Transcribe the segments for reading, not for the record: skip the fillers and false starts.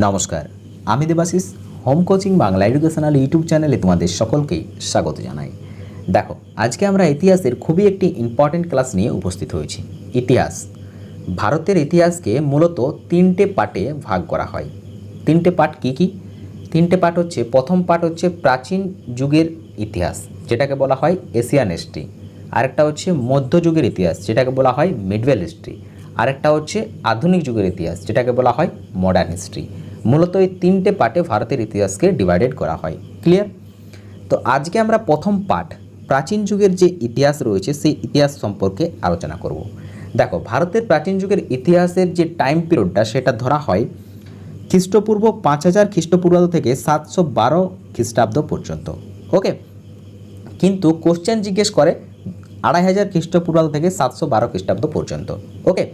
নমস্কার, আমি Debashis. Home coaching Bangla educational YouTube চ্যানেলে তোমাদের সকলকেই স্বাগত জানাই। দেখো, আজকে আমরা ইতিহাসের খুবই একটি ইম্পর্টেন্ট ক্লাস নিয়ে উপস্থিত হয়েছি। ইতিহাস, ভারতের ইতিহাসকে মূলত তিনটে পার্টে ভাগ করা হয়। তিনটে পার্ট কী কী? তিনটে পার্ট হচ্ছে, প্রথম পার্ট হচ্ছে প্রাচীন যুগের ইতিহাস, যেটাকে বলা হয় এশিয়ান হিস্ট্রি। আরেকটা হচ্ছে মধ্যযুগের ইতিহাস, যেটাকে বলা হয় মিডওয়েল হিস্ট্রি। আরেকটা হচ্ছে আধুনিক যুগের ইতিহাস, যেটাকে বলা হয় মডার্ন হিস্ট্রি। মূলত এই তিনটে পার্টে ভারতের ইতিহাসকে ডিভাইডেড করা হয়। ক্লিয়ার? তো আজকে আমরা প্রথম পার্ট, প্রাচীন যুগের যে ইতিহাস রয়েছে সেই ইতিহাস সম্পর্কে আলোচনা করব। দেখো, ভারতের প্রাচীন যুগের ইতিহাসের যে টাইম পিরিয়ডটা সেটা ধরা হয় খ্রিস্টপূর্ব 5000 খ্রিস্টপূর্বাব্দ থেকে 712 খ্রিস্টাব্দ পর্যন্ত। ওকে, কিন্তু কোশ্চেন জিজ্ঞেস করে 2500 খ্রিস্টপূর্বাব্দ থেকে 712 খ্রিস্টাব্দ পর্যন্ত। ওকে,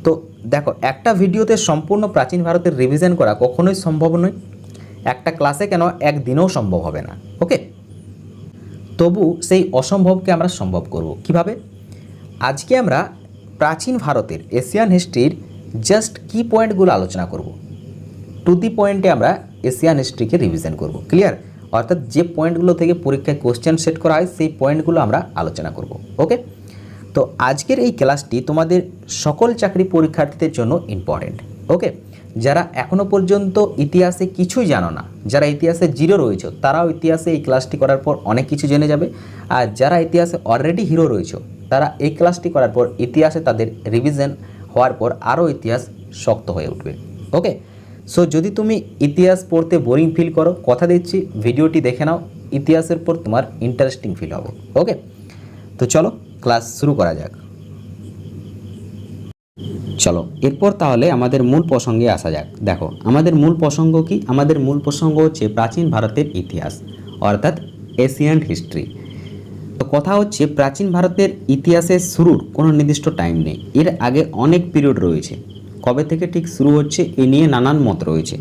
তো দেখো, একটা ভিডিওতে সম্পূর্ণ প্রাচীন ভারতের রিভিশন করা কখনোই সম্ভব নয়, একটা ক্লাসে কেন একদিনেও সম্ভব হবে না। ওকে, তবু সেই অসম্ভবকে আমরা সম্ভব করব কিভাবে? আজকে আমরা প্রাচীন ভারতের এশিয়ান হিস্ট্রির জাস্ট কি পয়েন্টগুলো আলোচনা করব। টু দি পয়েন্টে আমরা এশিয়ান হিস্ট্রিকে রিভিশন করব। ক্লিয়ার? অর্থাৎ যে পয়েন্টগুলো থেকে পরীক্ষায় কোশ্চেন সেট করা হয় সেই পয়েন্টগুলো আমরা আলোচনা করব। ওকে, তো আজকের এই ক্লাসটি তোমাদের সকল চাকরি পরীক্ষার্থীদের জন্য ইম্পর্টেন্ট। ওকে, যারা এখনও পর্যন্ত ইতিহাসে কিছুই জানো না, যারা ইতিহাসে জিরো রয়েছে, তারাও ইতিহাসে এই ক্লাসটি করার পর অনেক কিছু জেনে যাবে। আর যারা ইতিহাসে অলরেডি হিরো রয়েছে, তারা এই ক্লাসটি করার পর ইতিহাসে তাদের রিভিশন হওয়ার পর আরও ইতিহাস শক্ত হয়ে উঠবে। ওকে, সো যদি তুমি ইতিহাস পড়তে বোরিং ফিল করো, কথা দিচ্ছি ভিডিওটি দেখে নাও, ইতিহাসের পর তোমার ইন্টারেস্টিং ফিল হবে। ওকে, তো চলো ক্লাস শুরু করা যাক। চলো এরপর তাহলে আমাদের মূল প্রসঙ্গে আসা যাক। দেখো, আমাদের মূল প্রসঙ্গ কি? আমাদের মূল প্রসঙ্গ হচ্ছে প্রাচীন ভারতের ইতিহাস, অর্থাৎ এশিয়ান হিস্ট্রি। তো কথা হচ্ছে, প্রাচীন ভারতের ইতিহাসের শুরুর কোনো নির্দিষ্ট টাইম নেই, এর আগে অনেক পিরিয়ড রয়েছে। কবে থেকে ঠিক শুরু হচ্ছে এ নিয়ে নানান মত রয়েছে।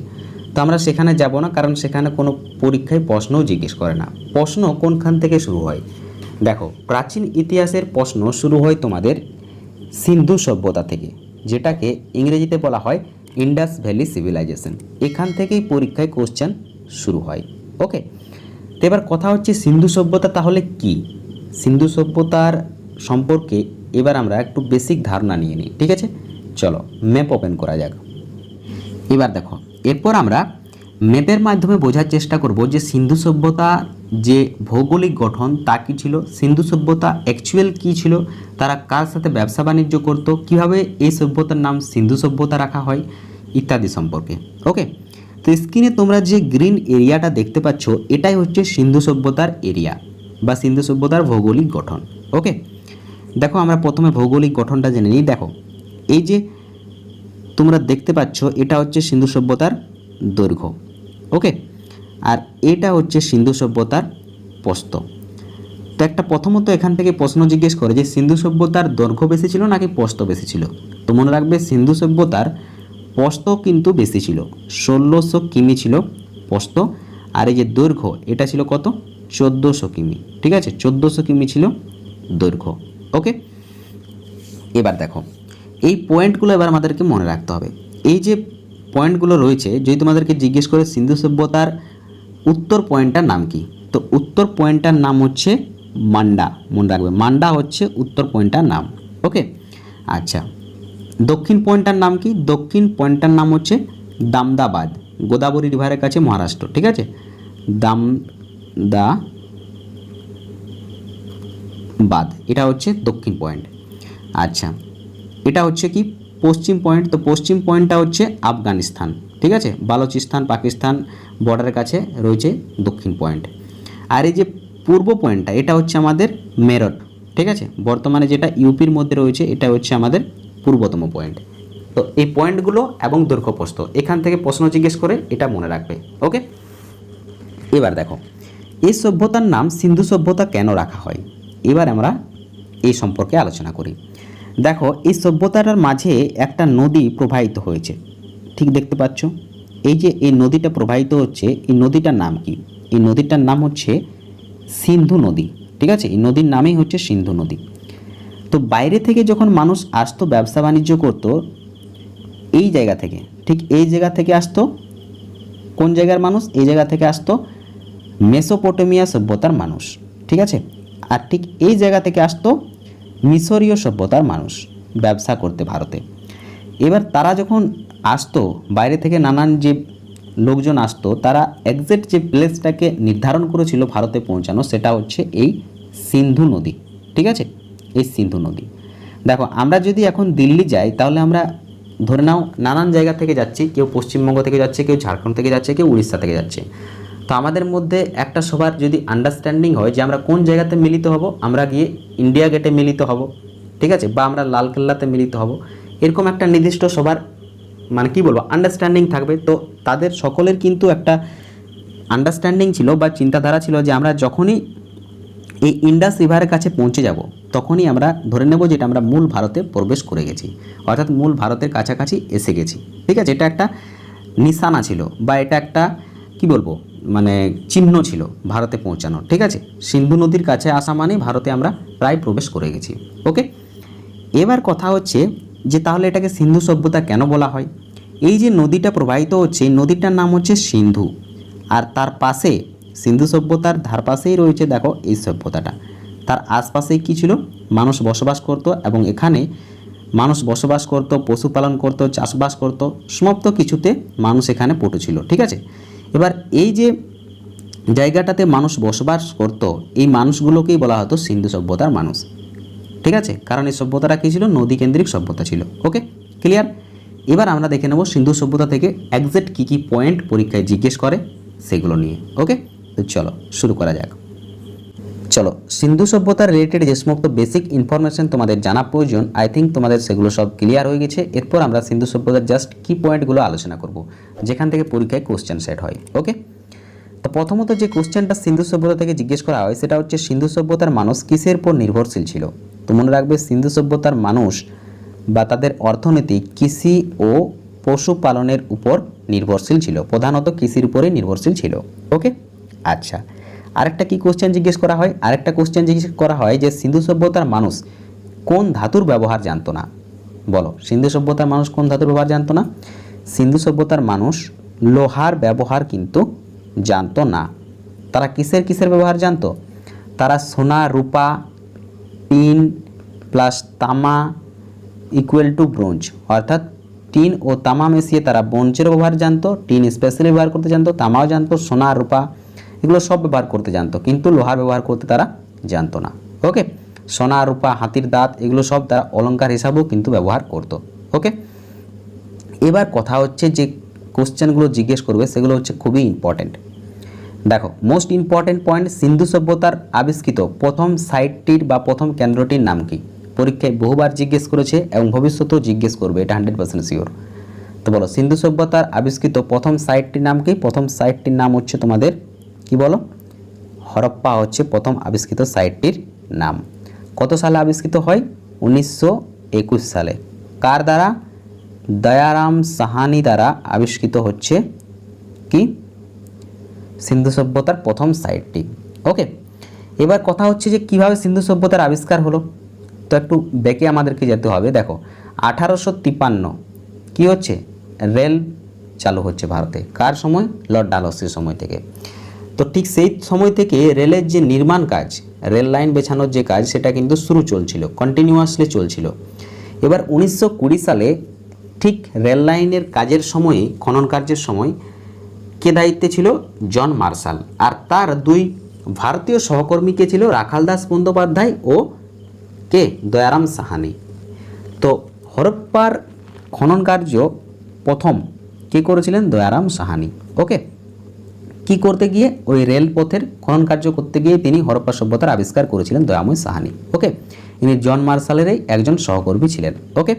তো আমরা সেখানে যাব না, কারণ সেখানে কোনো পরীক্ষায় প্রশ্নও জিজ্ঞেস করে না। প্রশ্ন কোনখান থেকে শুরু হয়? দেখো, প্রাচীন ইতিহাসের প্রশ্ন শুরু হয় তোমাদের সিন্ধু সভ্যতা থেকে, যেটাকে ইংরেজিতে বলা হয় ইন্ডাস ভ্যালি সিভিলাইজেশন। এখান থেকেই পরীক্ষায় কোশ্চেন শুরু হয়। ওকে, তো এবার কথা হচ্ছে সিন্ধু সভ্যতা তাহলে কি? সিন্ধু সভ্যতার সম্পর্কে এবার আমরা একটু বেসিক ধারণা নিয়ে নিই। ঠিক আছে, চলো ম্যাপ ওপেন করা যাক। এবার দেখো, এরপর আমরা ম্যাপের মাধ্যমে বোঝার চেষ্টা করব যে সিন্ধু সভ্যতা যে ভৌগোলিক গঠন তা কী ছিল, সিন্ধু সভ্যতা অ্যাকচুয়াল কী ছিল, তারা কার সাথে ব্যবসা বাণিজ্য করতো, কীভাবে এই সভ্যতার নাম সিন্ধু সভ্যতা রাখা হয়, ইত্যাদি সম্পর্কে। ওকে, তো স্ক্রিনে তোমরা যে গ্রিন এরিয়াটা দেখতে পাচ্ছ, এটাই হচ্ছে সিন্ধু সভ্যতার এরিয়া বা সিন্ধু সভ্যতার ভৌগোলিক গঠন। ওকে, দেখো আমরা প্রথমে ভৌগোলিক গঠনটা জেনে নিই। দেখো, এই যে তোমরা দেখতে পাচ্ছ, এটা হচ্ছে সিন্ধু সভ্যতার দৈর্ঘ্য। ওকে, আর এটা হচ্ছে সিন্ধু সভ্যতার প্রস্থ। তো একটা প্রথমত এখান থেকে প্রশ্ন জিজ্ঞেস করে যে সিন্ধু সভ্যতার দৈর্ঘ্য বেশি ছিল নাকি প্রস্থ বেশি ছিল? তো মনে রাখবে, সিন্ধু সভ্যতার প্রস্থ কিন্তু বেশি ছিল, 1600 কিমি ছিল প্রস্থ। আর এই যে দৈর্ঘ্য, এটা ছিল কত? 1400 কিমি। ঠিক আছে, 1400 কিমি ছিল দৈর্ঘ্য। ওকে, এবার দেখো, এই পয়েন্টগুলো এবার আমাদেরকে মনে রাখতে হবে। এই যে পয়েন্টগুলো রয়েছে, যদি তোমাদেরকে জিজ্ঞেস করে সিন্ধু সভ্যতার উত্তর পয়েন্টটার নাম কি, তো উত্তর পয়েন্টটার নাম হচ্ছে মান্ডা। মনে রাখবে, মান্ডা হচ্ছে উত্তর পয়েন্টটার নাম। ওকে, আচ্ছা, দক্ষিণ পয়েন্টটার নাম কি? দক্ষিণ পয়েন্টটার নাম হচ্ছে দামদাবাদ, গোদাবরী রিভারের কাছে, মহারাষ্ট্র। ঠিক আছে, দামদাবাদ, এটা হচ্ছে দক্ষিণ পয়েন্ট। আচ্ছা, এটা হচ্ছে কি পশ্চিম পয়েন্ট? তো পশ্চিম পয়েন্টটা হচ্ছে আফগানিস্তান। ঠিক আছে, বালুচিস্তান পাকিস্তান বর্ডারের কাছে রয়েছে দক্ষিণ পয়েন্ট। আর এই যে পূর্ব পয়েন্টটা, এটা হচ্ছে আমাদের মেরঠ। ঠিক আছে, বর্তমানে যেটা ইউপির মধ্যে রয়েছে, এটা হচ্ছে আমাদের পূর্বতম পয়েন্ট। তো এই পয়েন্টগুলো এবং দৈর্ঘ্যপ্রস্থ এখান থেকে প্রশ্ন জিজ্ঞেস করে, এটা মনে রাখবে। ওকে, এবার দেখো, এই সভ্যতার নাম সিন্ধু সভ্যতা কেন রাখা হয়, এবার আমরা এই সম্পর্কে আলোচনা করি। দেখো, এই সভ্যতাটার মাঝে একটা নদী প্রবাহিত হয়েছে, ঠিক দেখতে পাচ্ছ। এই যে এই নদীটা প্রবাহিত হচ্ছে, এই নদীটার নাম কি? এই নদীটার নাম হচ্ছে সিন্ধু নদী। ঠিক আছে, এই নদীর নামই হচ্ছে সিন্ধু নদী। তো বাইরে থেকে যখন মানুষ আসতো ব্যবসা বাণিজ্য করতো এই জায়গা থেকে, ঠিক এই জায়গা থেকে আসতো কোন জায়গার মানুষ, এই জায়গা থেকে আসতো মেসোপটেমিয়া সভ্যতার মানুষ, ঠিক আছে। আর ঠিক এই জায়গা থেকে আসতো মিশরীয় সভ্যতার মানুষ ব্যবসা করতে ভারতে। এবার তারা যখন আসতো বাইরে থেকে নানান যে লোকজন আসতো, তারা এক্সাক্ট যে প্লেসটাকে নির্ধারণ করেছিল ভারতে পৌঁছানো, সেটা হচ্ছে এই সিন্ধু নদী, ঠিক আছে, এই সিন্ধু নদী। দেখো আমরা যদি এখন দিল্লি যাই তাহলে আমরা ধরে নাও নানান জায়গা থেকে যাচ্ছি, কেউ পশ্চিমবঙ্গ থেকে যাচ্ছে, কেউ ঝাড়খণ্ড থেকে যাচ্ছে, কেউ উড়িষ্যা থেকে যাচ্ছে। তো আমাদের মধ্যে একটা সবার যদি আন্ডারস্ট্যান্ডিং হয় যে আমরা কোন জায়গাতে মিলিত হব, আমরা গিয়ে ইন্ডিয়া গেটে মিলিত হব, ঠিক আছে, বা আমরা লালকেল্লাতে মিলিত হব, এরকম একটা নির্দিষ্ট সবার মানে কি বলবো আন্ডারস্ট্যান্ডিং থাকবে। তো তাদের সকলের কিন্তু একটা আন্ডারস্ট্যান্ডিং ছিল বা চিন্তাধারা ছিল যে আমরা যখনই এই ইন্ডাস রিভারের কাছে পৌঁছে যাব তখনই আমরা ধরে নেব যেটা আমরা মূল ভারতে প্রবেশ করে গেছি, অর্থাৎ মূল ভারতের কাছাকাছি এসে গেছি, ঠিক আছে। এটা একটা নিশানা ছিল বা এটা একটা কি বলবো মানে চিহ্ন ছিল ভারতে পৌঁছানো, ঠিক আছে। সিন্ধু নদীর কাছে আসা মানে ভারতে আমরা প্রায় প্রবেশ করে গেছি। ওকে, এবার কথা হচ্ছে যে তাহলে এটাকে সিন্ধু সভ্যতা কেন বলা হয়। এই যে নদীটা প্রবাহিত হচ্ছে এই নদীটার নাম হচ্ছে সিন্ধু, আর তার পাশে সিন্ধু সভ্যতার ধার পাশেই রয়েছে দেখো এই সভ্যতাটা। তার আশপাশেই কী ছিল, মানুষ বসবাস করত এবং এখানে মানুষ বসবাস করত, পশুপালন করত, চাষবাস করত, সমস্ত কিছুতে মানুষ এখানে পটু ছিল, ঠিক আছে। এবার এই যে জায়গাটাতে মানুষ বসবাস করত এই মানুষগুলোকেই বলা হতো সিন্ধু সভ্যতার মানুষ, ঠিক আছে, কারণ এই সভ্যতাটা কী ছিল, নদী কেন্দ্রিক সভ্যতা ছিল। ওকে, ক্লিয়ার। এবার আমরা দেখে নেব সিন্ধু সভ্যতা থেকে এক্সাক্ট কী কী পয়েন্ট পরীক্ষায় জিজ্ঞেস করে সেগুলো নিয়ে। ওকে, তো চলো শুরু করা যাক। চলো, সিন্ধু সভ্যতার রিলেটেড যে সমস্ত বেসিক ইনফরমেশন তোমাদের জানা প্রয়োজন, আই থিঙ্ক তোমাদের সেগুলো সব ক্লিয়ার হয়ে গেছে। এরপর আমরা সিন্ধু সভ্যতার জাস্ট কি পয়েন্টগুলো আলোচনা করব যেখান থেকে পরীক্ষায় কোশ্চেন সেট হয়। ওকে, তো প্রথমত যে কোশ্চেনটা সিন্ধু সভ্যতা থেকে জিজ্ঞেস করা হয় সেটা হচ্ছে সিন্ধু সভ্যতার মানুষ কিসের উপর নির্ভরশীল ছিল। তো মনে রাখবে সিন্ধু সভ্যতার মানুষ বা তাদের অর্থনীতি কৃষি ও পশুপালনের উপর নির্ভরশীল ছিল, প্রধানত কৃষির উপরেই নির্ভরশীল ছিল। ওকে, আচ্ছা, আরেকটা কি কোশ্চেন জিজ্ঞেস করা হয়, আরেকটা কোশ্চেন জিজ্ঞেস করা হয় যে সিন্ধু সভ্যতার মানুষ কোন ধাতুর ব্যবহার জানতো না। বলো, সিন্ধু সভ্যতার মানুষ কোন ধাতুর ব্যবহার জানতো না। সিন্ধু সভ্যতার মানুষ লোহার ব্যবহার কিন্তু জানতো না। তারা কিসের কিসের ব্যবহার জানতো, তারা সোনা, রূপা, টিন প্লাস তামা ইকুয়াল টু ব্রোঞ্জ, অর্থাৎ টিন ও তামা মিশিয়ে তারা ব্রোঞ্জের ব্যবহার জানতো, টিন স্পেশালি ব্যবহার করতে জানতো, তামাও জানতো, সোনা, রূপা এগুলো সব ব্যবহার করতে জানতো, কিন্তু লোহার ব্যবহার করতে তারা জানতো না। ওকে, সোনা, রূপা, হাতির দাঁত এগুলো সব তারা অলংকার হিসাবেও কিন্তু ব্যবহার করতো। ওকে, এবার কথা হচ্ছে যে কোশ্চেনগুলো জিজ্ঞেস করবে সেগুলো হচ্ছে খুবই ইম্পর্টেন্ট। দেখো, মোস্ট ইম্পর্টেন্ট পয়েন্ট, সিন্ধু সভ্যতার আবিষ্কৃত প্রথম সাইটটির বা প্রথম কেন্দ্রটির নাম কি। পরীক্ষায় বহুবার জিজ্ঞেস করেছে এবং ভবিষ্যতেও জিজ্ঞেস করবে, এটা 100% শিওর। তো বলো, সিন্ধু সভ্যতার আবিষ্কৃত প্রথম সাইটটির নাম কি। প্রথম সাইটটির নাম হচ্ছে তোমাদের কি বলো, হরপ্পা হচ্ছে প্রথম আবিষ্কৃত সাইটটির নাম। কত সালে আবিষ্কৃত হয়, 1921 সালে। কার দ্বারা, দয়ারাম সাহানি দ্বারা আবিষ্কৃত হচ্ছে কি সিন্ধু সভ্যতার প্রথম সাইটটি। ওকে, এবার কথা হচ্ছে যে কিভাবে সিন্ধু সভ্যতার আবিষ্কার হলো। তো একটু বেঁকে আমাদেরকে যেতে হবে। দেখো, 1853 কি হচ্ছে, রেল চালু হচ্ছে ভারতে। কার সময়, লর্ড ডালহৌসির সময় থেকে। তো ঠিক সেই সময় থেকে রেলের যে নির্মাণ কাজ, রেল লাইন বেছানোর যে কাজ, সেটা কিন্তু শুরু চলছিল, কন্টিনিউয়াসলি চলছিল। এবার 1920 সালে ঠিক রেল লাইনের কাজের সময়ে, খনন কার্যের সময় কে দায়িত্বে ছিল, জন মার্শাল, আর তার দুই ভারতীয় সহকর্মী কে ছিল, রাখালদাস বন্দ্যোপাধ্যায় ও কে, দয়ারাম সাহানি। তো হরপ্পার খনন কার্য প্রথম কে করেছিলেন, দয়ারাম সাহানি। ওকে, কি করতে গিয়ে, ওই রেলপথের খনন কার্য করতে গিয়ে তিনি হরপ্পা সভ্যতার আবিষ্কার করেছিলেন দয়াময় সাহানি। ওকে, ইনি জন মার্শালেরই একজন সহকর্মী ছিলেন। ওকে,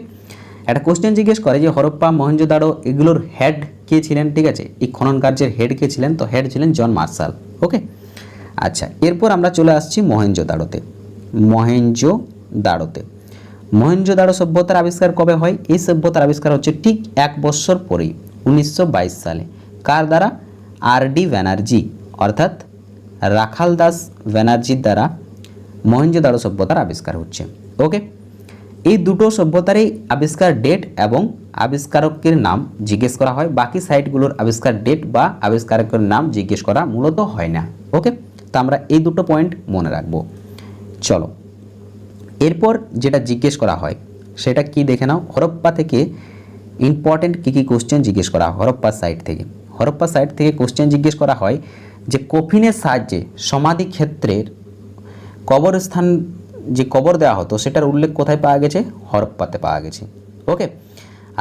একটা কোশ্চেন জিজ্ঞেস করে যে হরপ্পা, মহেঞ্জোদারো এগুলোর হেড কে ছিলেন, ঠিক আছে, এই খনন কার্যের হেড কে ছিলেন। তো হেড ছিলেন জন মার্শাল। ওকে, আচ্ছা, এরপর আমরা চলে আসছি মহেঞ্জোদারোতে। মহেঞ্জোদারো সভ্যতার আবিষ্কার কবে হয়, এই সভ্যতার আবিষ্কার হচ্ছে ঠিক 1 বছর পরেই, 1922 সালে। কার দ্বারা, আর.ডি. ব্যানার্জি, অর্থাৎ রাখালদাস ব্যানার্জির দ্বারা মহেঞ্জোদারো সভ্যতার আবিষ্কার হচ্ছে। ওকে, এই দুটো সভ্যতারই আবিষ্কার ডেট এবং আবিষ্কারকের নাম জিজ্ঞেস করা হয়, বাকি সাইটগুলোর আবিষ্কার ডেট বা আবিষ্কারকের নাম জিজ্ঞেস করা মূলত হয় না। ওকে, তো আমরা এই দুটো পয়েন্ট মনে রাখবো। চলো, এরপর যেটা জিজ্ঞেস করা হয় সেটা কি দেখে নাও। হরপ্পা থেকে ইম্পর্টেন্ট কী কী কোশ্চেন জিজ্ঞেস করা হয় হরপ্পা সাইট থেকে। হরপ্পা সাইট থেকে কোশ্চেন জিজ্ঞেস করা হয় যে কফিনের সাহায্যে সমাধি ক্ষেত্রের কবরস্থান যে কবর দেওয়া হতো সেটার উল্লেখ কোথায় পাওয়া গেছে? হরপ্পাতে পাওয়া গেছে। ওকে,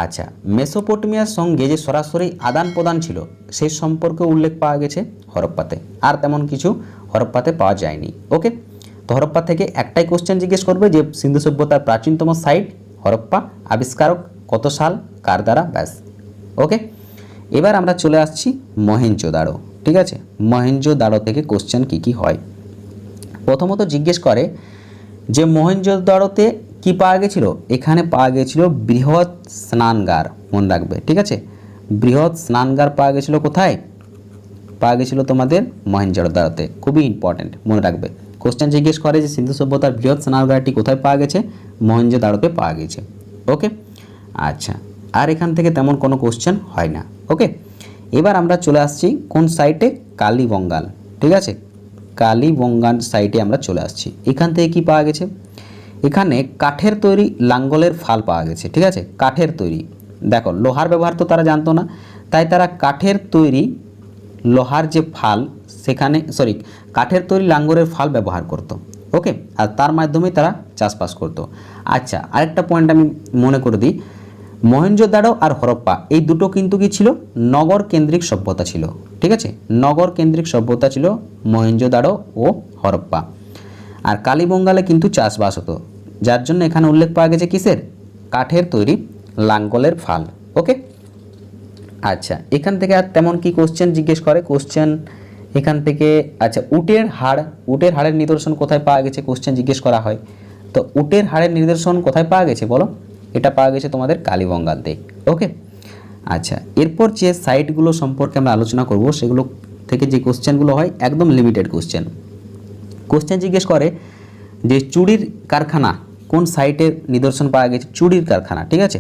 আচ্ছা, মেসোপটেমিয়ার সঙ্গে যে সরাসরি আদান প্রদান ছিল সেই সম্পর্কে উল্লেখ পাওয়া গেছে হরপ্পাতে, আর তেমন কিছু হরপ্পাতে পাওয়া যায়নি। ওকে, তো হরপ্পা থেকে একটাই কোশ্চেন জিজ্ঞেস করবে যে সিন্ধু সভ্যতার প্রাচীনতম সাইট হরপ্পা, আবিষ্কারক কত সাল, কার দ্বারা, ব্যাস। ওকে, এবার আমরা চলে আসছি মহেঞ্জোদাড়ো। ঠিক আছে, মহেঞ্জোদাড়ো থেকে কোশ্চেন কী হয়। প্রথমত জিজ্ঞেস করে যে মহেঞ্জোদাড়োতে কি পাওয়া গেছিল? এখানে পাওয়া গেছিল বৃহৎ স্নানগার, মনে রাখবে। ঠিক আছে, বৃহৎ স্নানগার পাওয়া গেছিল কোথায়? পাওয়া গেছিল তোমাদের মহেঞ্জোদাড়োতে। খুবই ইম্পর্টেন্ট, মনে রাখবে। কোশ্চেন জিজ্ঞেস করে যে সিন্ধু সভ্যতার বৃহৎ স্নানগারটি কোথায় পাওয়া গেছে? মহেঞ্জোদাড়োতে পাওয়া গেছে। ওকে, আচ্ছা, আর এখান থেকে তেমন কোনো কোশ্চেন হয় না। ওকে, এবার আমরা চলে আসছি কোন সাইটে? কালীবঙ্গাল। ঠিক আছে, কালীবঙ্গাল সাইটে আমরা চলে আসছি। এখান থেকে কি পাওয়া গেছে? এখানে কাঠের তৈরি লাঙ্গলের ফাল পাওয়া গেছে। ঠিক আছে, কাঠের তৈরি। দেখো, লোহার ব্যবহার তো তারা জানতো না, তাই তারা কাঠের তৈরি লোহার যে ফাল সেখানে কাঠের তৈরি লাঙ্গলের ফাল ব্যবহার করতো। ওকে, আর তার মাধ্যমেই তারা চাষবাস করতো। আচ্ছা, আরেকটা পয়েন্ট আমি মনে করে দিই, মহেঞ্জোদাড়ো আর হরপ্পা এই দুটো কিন্তু কি ছিল? নগর কেন্দ্রিক সভ্যতা ছিল। ঠিক আছে, নগর কেন্দ্রিক সভ্যতা ছিল মহেঞ্জোদাড়ো ও হরপ্পা। আর কালীবঙ্গালে কিন্তু চাষবাস হতো, যার জন্য এখানে উল্লেখ পাওয়া গেছে কিসের? কাঠের তৈরি লাঙ্গলের ফাল। ওকে, আচ্ছা, এখান থেকে আর তেমন কি কোশ্চেন জিজ্ঞেস করে? কোশ্চেন এখান থেকে, আচ্ছা, উটের হাড়ের নিদর্শন কোথায় পাওয়া গেছে? কোশ্চেন জিজ্ঞেস করা হয়। তো উটের হাড়ের নিদর্শন কোথায় পাওয়া গেছে বলো? এটা পাওয়া গেছে তোমাদের কালীবঙ্গালতে। ওকে, আচ্ছা, এরপর যে সাইটগুলো সম্পর্কে আমরা আলোচনা করব সেগুলো থেকে যে কোশ্চেনগুলো হয় একদম লিমিটেড কোশ্চেন। কোশ্চেন জিজ্ঞেস করে যে চুড়ির কারখানা কোন সাইটের নিদর্শন পাওয়া গেছে? চুড়ির কারখানা। ঠিক আছে,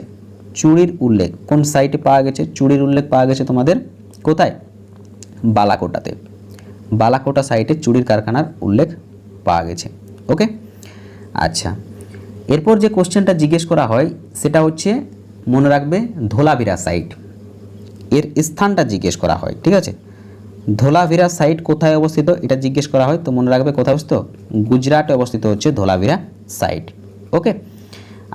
চুড়ির উল্লেখ কোন সাইটে পাওয়া গেছে? চুড়ির উল্লেখ পাওয়া গেছে তোমাদের কোথায়? বালাকোটাতে। বালাকোটা সাইটে চুড়ির কারখানার উল্লেখ পাওয়া গেছে। ওকে, আচ্ছা, এরপর যে কোশ্চেনটা জিজ্ঞেস করা হয় সেটা হচ্ছে, মনে রাখবে, ধোলাভিরা সাইট এর স্থানটা জিজ্ঞেস করা হয়। ঠিক আছে, ধোলাভিরা সাইট কোথায় অবস্থিত এটা জিজ্ঞেস করা হয়। তো মনে রাখবে কোথায় অবস্থিত? গুজরাটে অবস্থিত হচ্ছে ধোলাভিরা সাইট। ওকে,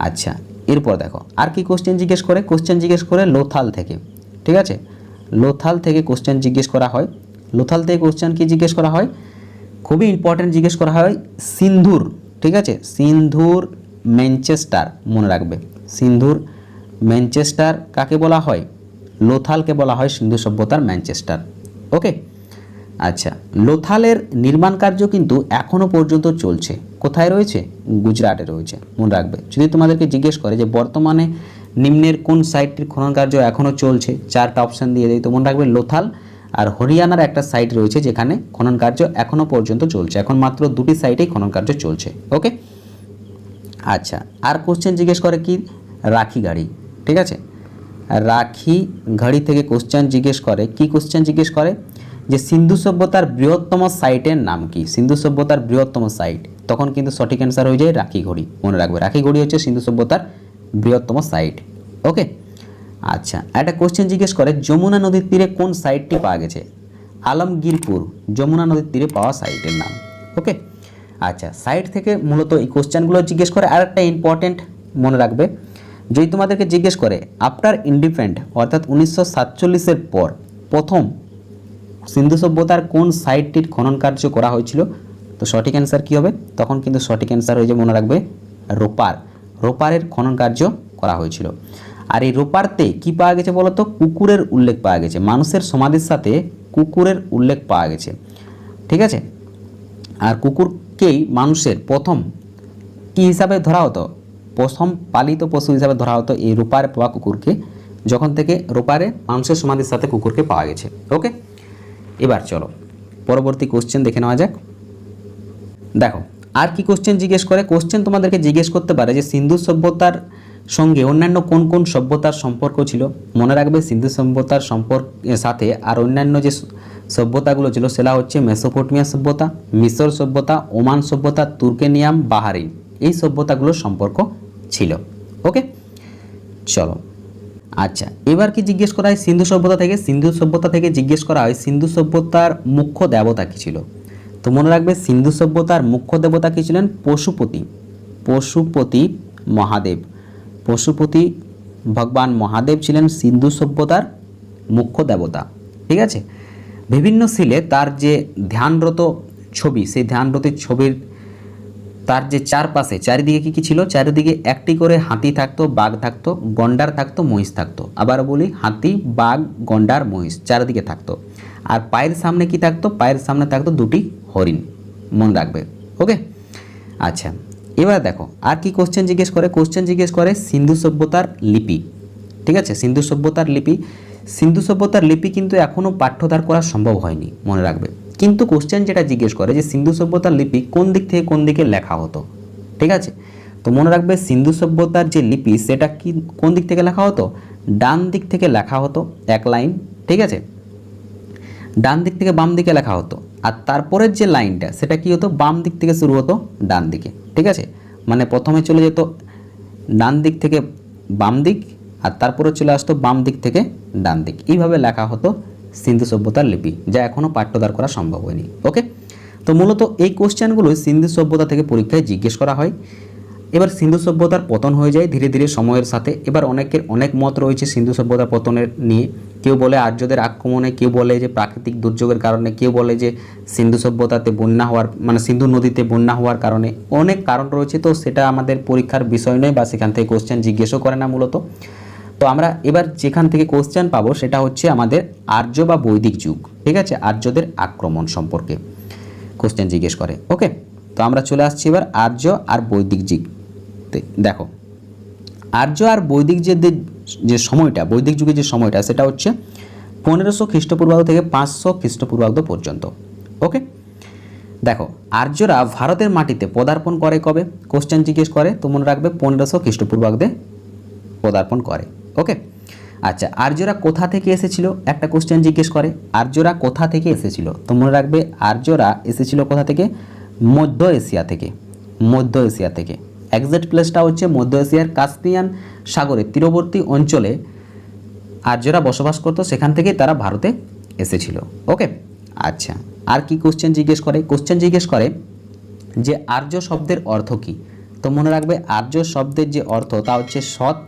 আচ্ছা, এরপর দেখো আর কি কোশ্চেন জিজ্ঞেস করে। কোশ্চেন জিজ্ঞেস করে লোথাল থেকে। ঠিক আছে, লোথাল থেকে কোশ্চেন জিজ্ঞেস করা হয়। লোথাল থেকে কোশ্চেন কি জিজ্ঞেস করা হয়? খুবই ইম্পর্টেন্ট জিজ্ঞেস করা হয় সিন্ধুর। ঠিক আছে, সিন্ধুর ম্যানচেস্টার, মনে রাখবে। সিন্ধুর ম্যানচেস্টার কাকে বলা হয়? লোথালকে বলা হয় সিন্ধু সভ্যতার ম্যানচেস্টার। ওকে, আচ্ছা, লোথালের নির্মাণ কার্য কিন্তু এখনও পর্যন্ত চলছে। কোথায় রয়েছে? গুজরাটে রয়েছে, মনে রাখবে। যদি তোমাদেরকে জিজ্ঞেস করে যে বর্তমানে নিম্নের কোন সাইটটির খনন কার্য এখনও চলছে, চারটা অপশান দিয়ে দেয়, তো মনে রাখবে লোথাল আর হরিয়ানার একটা সাইট রয়েছে যেখানে খনন কার্য এখনও পর্যন্ত চলছে। এখন মাত্র দুটি সাইটেই খনন কার্য চলছে। ওকে, আচ্ছা, আর কোশ্চেন জিজ্ঞেস করে কি? রাখি গাড়ি। ঠিক আছে, রাখি ঘড়ি থেকে কোশ্চেন জিজ্ঞেস করে কি? কোশ্চেন জিজ্ঞেস করে যে সিন্ধু সভ্যতার বৃহত্তম সাইটের নাম কি? সিন্ধু সভ্যতার বৃহত্তম সাইট, তখন কিন্তু সঠিক অ্যান্সার হয়ে যায় রাখি ঘড়ি। মনে রাখবে, রাখি ঘড়ি হচ্ছে সিন্ধু সভ্যতার বৃহত্তম সাইট। ওকে, আচ্ছা, একটা কোশ্চেন জিজ্ঞেস করে যমুনা নদীর তীরে কোন সাইটটি পাওয়া গেছে? আলমগীরপুর যমুনা নদীর তীরে পাওয়া সাইটের নাম। ওকে, আচ্ছা, সাইট থেকে মূলত এই কোশ্চেনগুলো জিজ্ঞেস করে। আর একটা ইম্পর্টেন্ট মনে রাখবে, যদি তোমাদেরকে জিজ্ঞেস করে আফটার ইন্ডিপেন্ডেন্ট অর্থাৎ 1947-এর পর প্রথম সিন্ধু সভ্যতার কোন সাইটটির খনন কার্য করা হয়েছিল, তো সঠিক অ্যান্সার কী হবে? তখন কিন্তু সঠিক অ্যান্সার হয়ে যাবে, মনে রাখবে, রোপারের খনন কার্য করা হয়েছিল। আর এই রোপারতে কি পাওয়া গেছে বলো তো? কুকুরের উল্লেখ পাওয়া গেছে। মানুষের সমাধির সাথে কুকুরের উল্লেখ পাওয়া গেছে। ঠিক আছে, আর কুকুরকেই মানুষের প্রথম কি হিসাবে ধরা হতো? প্রথম পালিত পশু হিসাবে ধরা হতো এই রোপারে পাওয়া কুকুরকে, যখন থেকে রোপারে মানুষের সমাধির সাথে কুকুরকে পাওয়া গেছে। ওকে, এবার চলো পরবর্তী কোশ্চেন দেখে নেওয়া যাক। দেখো, আর কি কোশ্চেন জিজ্ঞেস করে, কোশ্চেন তোমাদেরকে জিজ্ঞেস করতে পারে যে সিন্ধু সভ্যতার সঙ্গে অন্যান্য কোন কোন সভ্যতার সম্পর্ক ছিল। মনে রাখবে সিন্ধু সভ্যতার সাথে আর অন্যান্য যে সভ্যতাগুলো ছিল সেটা হচ্ছে মেসোপটেমিয়া সভ্যতা, মিশর সভ্যতা, ওমান সভ্যতা, তুর্কেনিয়াম, বাহারিন, এই সভ্যতাগুলোর সম্পর্ক ছিল। ওকে, চলো। আচ্ছা, এবার কি জিজ্ঞেস করা হয় সিন্ধু সভ্যতা থেকে? সিন্ধু সভ্যতা থেকে জিজ্ঞেস করা হয় সিন্ধু সভ্যতার মুখ্য দেবতা কী ছিল। তো মনে রাখবে সিন্ধু সভ্যতার মুখ্য দেবতা কী ছিলেন? পশুপতি, পশুপতি মহাদেব, পশুপতি ভগবান মহাদেব ছিলেন সিন্ধু সভ্যতার মুখ্য দেবতা। ঠিক আছে, বিভিন্ন শিলে তার যে ধ্যানরত ছবি, সেই ধ্যানরত ছবির তার যে চারপাশে চারিদিকে কী কী ছিল? চারিদিকে একটি করে হাতি থাকতো, বাঘ থাকতো, গন্ডার থাকতো, মহিষ থাকতো। আবার বলি, হাতি, বাঘ, গন্ডার, মহিষ চারিদিকে থাকতো। আর পায়ের সামনে কি থাকতো? পায়ের সামনে থাকতো দুটি হরিণ, মনে রাখবে। ওকে, আচ্ছা, এবার দেখো আর কি কোশ্চেন জিজ্ঞেস করে। কোশ্চেন জিজ্ঞেস করে সিন্ধু সভ্যতার লিপি। ঠিক আছে, সিন্ধু সভ্যতার লিপি। সিন্ধু সভ্যতার লিপি কিন্তু এখনও পাঠ্যধার করা সম্ভব হয়নি, মনে রাখবে। কিন্তু কোশ্চেন যেটা জিজ্ঞেস করে যে সিন্ধু সভ্যতার লিপি কোন দিক থেকে কোন দিকে লেখা হতো। ঠিক আছে, তো মনে রাখবে সিন্ধু সভ্যতার যে লিপি সেটা কি কোন দিক থেকে লেখা হতো? ডান দিক থেকে লেখা হতো, এক লাইন। ঠিক আছে, ডান দিক থেকে বাম দিকে লেখা হতো। আর তারপরের যে লাইনটা সেটা কি হতো? বাম দিক থেকে শুরু হতো ডান দিকে। ঠিক আছে, মানে প্রথমে চলে যেত ডান দিক থেকে বাম দিক, আর তারপরে চলে আসতো বাম দিক থেকে ডান দিক। এইভাবে লেখা হতো সিন্ধু সভ্যতার লিপি, যা এখনও পাঠ্যধার করা সম্ভব হয়নি। ওকে, তো মূলত এই কোশ্চেনগুলো সিন্ধু সভ্যতা থেকে পরীক্ষায় জিজ্ঞেস করা হয়। এবার সিন্ধু সভ্যতার পতন হয়ে যায় ধীরে ধীরে সময়ের সাথে। এবার অনেকের অনেক মত রয়েছে সিন্ধু সভ্যতার পতনের নিয়ে। কেউ বলে আর্যদের আক্রমণে, কেউ বলে যে প্রাকৃতিক দুর্যোগের কারণে, কেউ বলে যে সিন্ধু সভ্যতাতে বন্যা হওয়ার, মানে সিন্ধু নদীতে বন্যা হওয়ার কারণে। অনেক কারণ রয়েছে, তো সেটা আমাদের পরীক্ষার বিষয় নয় বা সেখান থেকে কোশ্চেন জিজ্ঞেসও করে না মূলত। তো আমরা এবার যেখান থেকে কোশ্চেন পাবো সেটা হচ্ছে আমাদের আর্য বা বৈদিক যুগ। ঠিক আছে, আর্যদের আক্রমণ সম্পর্কে কোশ্চেন জিজ্ঞেস করে। ওকে, তো আমরা চলে আসছি এবার আর্য আর বৈদিক যুগ। দেখো, আর্য আর বৈদিক যে সময়টা, বৈদিক যুগের যে সময়টা সেটা হচ্ছে 1500 খ্রিস্টপূর্বাব্দ থেকে 500 খ্রিস্টপূর্বাব্দ পর্যন্ত। ওকে, দেখো আর্যরা ভারতের মাটিতে পদার্পণ করে কবে? কোশ্চেন জিজ্ঞেস করে, তো মনে রাখবে 1500 খ্রিস্টপূর্বাব্দে পদার্পণ করে। ওকে, আচ্ছা, আর্যরা কোথা থেকে এসেছিল? একটা কোশ্চেন জিজ্ঞেস করে আর্যরা কোথা থেকে এসেছিল। তো মনে রাখবে আর্যরা এসেছিল কোথা থেকে? মধ্য এশিয়া থেকে। মধ্য এশিয়া থেকে, এক্সাক্ট প্লেসটা হচ্ছে মধ্য এশিয়ার কাস্পিয়ান সাগরের তীরবর্তী অঞ্চলে আর্যরা বসবাস করতো, সেখান থেকেই তারা ভারতে এসেছিল। ওকে, আচ্ছা, আর কি কোশ্চেন জিজ্ঞেস করে? কোশ্চেন জিজ্ঞেস করে যে আর্য শব্দের অর্থ কী। তো মনে রাখবে আর্য শব্দের যে অর্থ তা হচ্ছে সৎ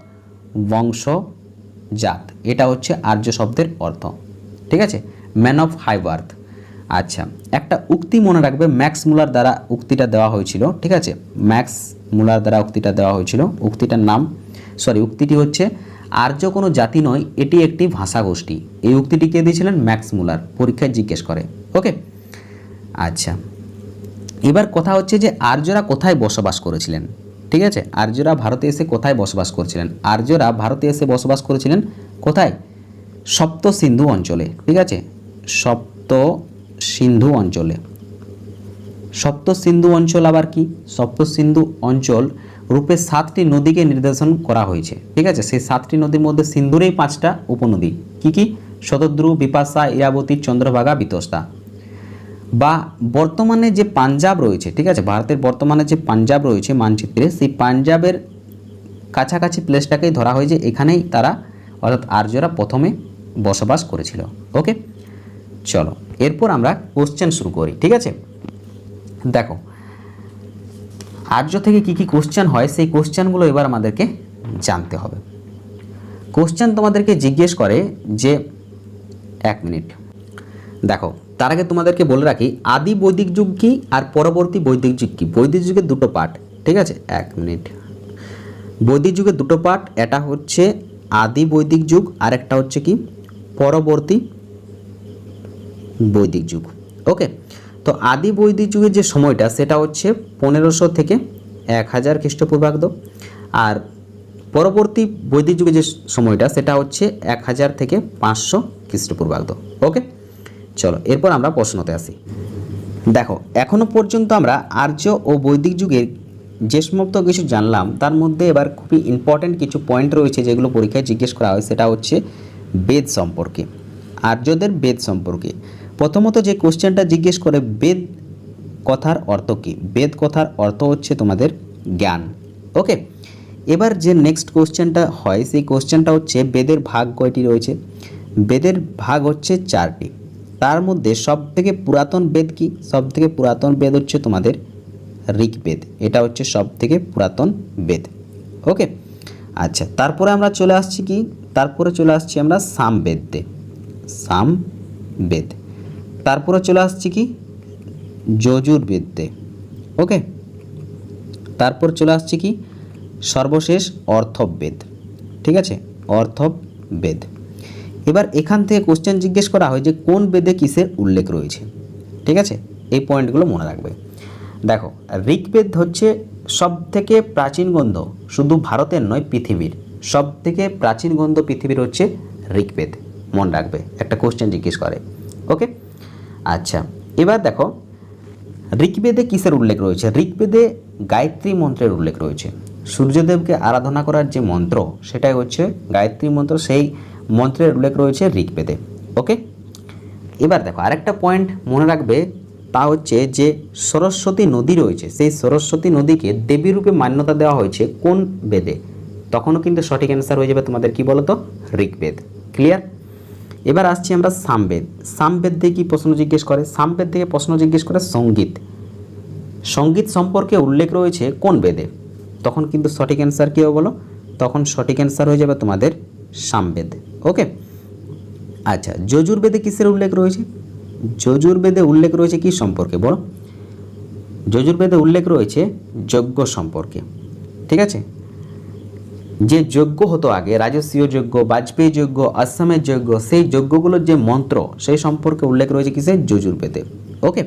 বংশজাত। এটা হচ্ছে আর্য শব্দের অর্থ। ঠিক আছে, ম্যান অফ হাই বার্থ। আচ্ছা, একটা উক্তি মনে রাখবে ম্যাক্স মুলার দ্বারা উক্তিটা দেওয়া হয়েছিল। ঠিক আছে, ম্যাক্স মুলার দ্বারা উক্তিটা দেওয়া হয়েছিল। উক্তিটি হচ্ছে আর্য কোনো জাতি নয়, এটি একটি ভাষাগোষ্ঠী। এই উক্তিটি কে দিয়েছিলেন? ম্যাক্স মুলার। পরীক্ষায় জিজ্ঞেস করে। ওকে, আচ্ছা, এবার কথা হচ্ছে যে আর্যরা কোথায় বসবাস করেছিলেন। ঠিক আছে, আর্যরা ভারতে এসে কোথায় বসবাস করেছিলেন? আর্যরা ভারতে এসে বসবাস করেছিলেন কোথায়? সপ্ত সিন্ধু অঞ্চলে। ঠিক আছে, সপ্ত সিন্ধু অঞ্চলে। সপ্ত সিন্ধু অঞ্চল আবার কি? সপ্ত সিন্ধু অঞ্চল রূপে 7টি নদীকে নির্দেশন করা হয়েছে। ঠিক আছে, সেই 7টি নদীর মধ্যে সিন্ধুরেই 5টা উপনদী। কি কি? শতদ্রু, বিপাশা, ইরাবতী, চন্দ্রভাগা, বিতস্তা। বা বর্তমানে যে পাঞ্জাব রয়েছে, ঠিক আছে, ভারতের বর্তমানে যে পাঞ্জাব রয়েছে মানচিত্রে, সেই পাঞ্জাবের কাছাকাছি প্লেসটাকেই ধরা হয় যে এখানেই তারা, অর্থাৎ আর্যরা প্রথমে বসবাস করেছিল। ওকে, চলো এরপর আমরা কোশ্চেন শুরু করি। ঠিক আছে, দেখো আর্য থেকে কি কি কোশ্চেন হয় সেই কোশ্চেনগুলো এবার আমাদেরকে জানতে হবে। কোশ্চেন তোমাদেরকে জিজ্ঞেস করে যে, এক মিনিট দেখো, তার আগে তোমাদেরকে বলে রাখি আদি বৈদিক যুগ কি আর পরবর্তী বৈদিক যুগ কি। বৈদিক যুগের দুটো পার্ট। ঠিক আছে, এক মিনিট। বৈদিক যুগের দুটো পার্ট, এটা হচ্ছে আদি বৈদিক যুগ আর একটা হচ্ছে কি পরবর্তী বৈদিক যুগ। ওকে, তো আদি বৈদিক যুগের যে সময়টা সেটা হচ্ছে 1500 থেকে 1000 খ্রিস্টপূর্বাব্দ, আর পরবর্তী বৈদিক যুগের যে সময়টা সেটা হচ্ছে 1000 থেকে 500 খ্রিস্টপূর্বাব্দ। ওকে, চলো এরপর আমরা প্রশ্নতে আসি। দেখো এখনো পর্যন্ত আমরা আর্য ও বৈদিক যুগের যে সমস্ত কিছু জানলাম তার মধ্যে এবার খুবই ইম্পর্ট্যান্ট কিছু পয়েন্ট রয়েছে যেগুলো পরীক্ষায় জিজ্ঞেস করা হয়, সেটা হচ্ছে বেদ সম্পর্কে, আর্যদের বেদ সম্পর্কে। প্রথমত যে কোশ্চেনটা জিজ্ঞেস করে বেদ কথার অর্থ কী, বেদ কথার অর্থ হচ্ছে তোমাদের জ্ঞান। ওকে, এবার যে নেক্সট কোশ্চেনটা হয় সেই কোশ্চেনটা হচ্ছে বেদের ভাগ কয়টি রয়েছে। বেদের ভাগ হচ্ছে 4টি। তার মধ্যে সবথেকে পুরাতন বেদ কি? সবথেকে পুরাতন বেদ হচ্ছে তোমাদের ঋগ্বেদ, এটা হচ্ছে সবথেকে পুরাতন বেদ। ওকে, আচ্ছা, তারপরে আমরা চলে আসছি কি, তারপরে চলে আসছি আমরা সামবেদে, সামবেদ। তারপরে চলে আসছি কি যজুর্বেদে। ওকে, তারপর চলে আসছি কি সর্বশেষ অর্থবেদ। ঠিক আছে, অর্থবেদ। এবার এখান থেকে কোশ্চেন জিজ্ঞেস করা হয় যে কোন বেদে কিসের উল্লেখ রয়েছে। ঠিক আছে, এই পয়েন্টগুলো মনে রাখবে। দেখো ঋগ্বেদ হচ্ছে সবথেকে প্রাচীন গ্রন্থ, শুধু ভারতের নয় পৃথিবীর সবথেকে প্রাচীন গ্রন্থ পৃথিবীর হচ্ছে ঋগ্বেদ, মনে রাখবে, একটা কোশ্চেন জিজ্ঞেস করে। ওকে, আচ্ছা, এবার দেখো ঋগ্বেদে কিসের উল্লেখ রয়েছে। ঋগ্বেদে গায়ত্রী মন্ত্রের উল্লেখ রয়েছে। সূর্যদেবকে আরাধনা করার যে মন্ত্র সেটাই হচ্ছে গায়ত্রী মন্ত্র, সেই মন্ত্রের উল্লেখ রয়েছে ঋগ্বেদে। ওকে, এবার দেখো আরেকটা পয়েন্ট মনে রাখবে, তা হচ্ছে যে সরস্বতী নদী রয়েছে, সেই সরস্বতী নদীকে দেবী রূপে মান্যতা দেওয়া হয়েছে কোন বেদে। তখনও কিন্তু সঠিক অ্যান্সার হয়ে যাবে তোমাদের কি বলো তো, ঋগ্বেদ। ক্লিয়ার? এবার আসছি আমরা সামবেদ। সামবেদ থেকে কী প্রশ্ন জিজ্ঞেস করে? সামবেদ থেকে প্রশ্ন জিজ্ঞেস করে সঙ্গীত, সঙ্গীত সম্পর্কে উল্লেখ রয়েছে কোন বেদে। তখন কিন্তু সঠিক অ্যান্সার কী হবে বলো, তখন সঠিক অ্যান্সার হয়ে যাবে তোমাদের সামবেদ। ওকে, আচ্ছা, যজুর্বেদে কিসের উল্লেখ রয়েছে? যজুর্বেদে উল্লেখ রয়েছে কি সম্পর্কে বলো? যজুর্বেদে উল্লেখ রয়েছে যজ্ঞ সম্পর্কে। ঠিক আছে, যে যজ্ঞ হতো আগে, রাজস্বীয় যজ্ঞ, বাজপেয়ী যজ্ঞ, আশ্রমের যজ্ঞ, সেই যজ্ঞগুলোর যে মন্ত্র সেই সম্পর্কে উল্লেখ রয়েছে কিসে? যজুর্বেদে। ওকে,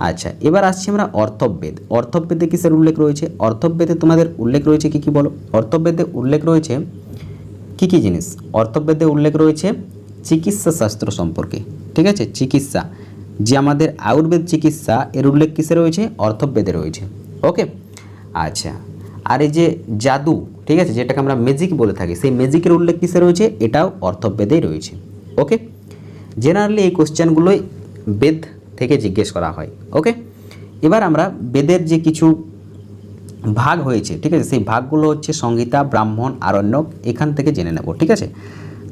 আচ্ছা, এবার আসছি আমরা অর্থবেদ। অর্থবেদে কিসের উল্লেখ রয়েছে? অর্থবেদে তোমাদের উল্লেখ রয়েছে কি কি বলো? অর্থবেদে উল্লেখ রয়েছে কি কি জিনিস? অর্থবেদে উল্লেখ রয়েছে চিকিৎসা শাস্ত্র সম্পর্কে। ঠিক আছে, চিকিৎসা, যে আমাদের আয়ুর্বেদ চিকিৎসা, এর উল্লেখ কিসে রয়েছে? অর্থবেদে রয়েছে। ওকে, আচ্ছা, আর এই যে জাদু, ঠিক আছে, যেটাকে আমরা ম্যাজিক বলে থাকি, সেই ম্যাজিকের উল্লেখ কিসে রয়েছে? এটাও অর্থবেদেই রয়েছে। ওকে, জেনারেলি এই কোশ্চেনগুলোই বেদ থেকে জিজ্ঞেস করা হয়। ওকে, এবার আমরা বেদের যে কিছু ভাগ হয়েছে, ঠিক আছে, সেই ভাগগুলো হচ্ছে সংহিতা, ব্রাহ্মণ, আরণ্যক, এখান থেকে জেনে নেব। ঠিক আছে,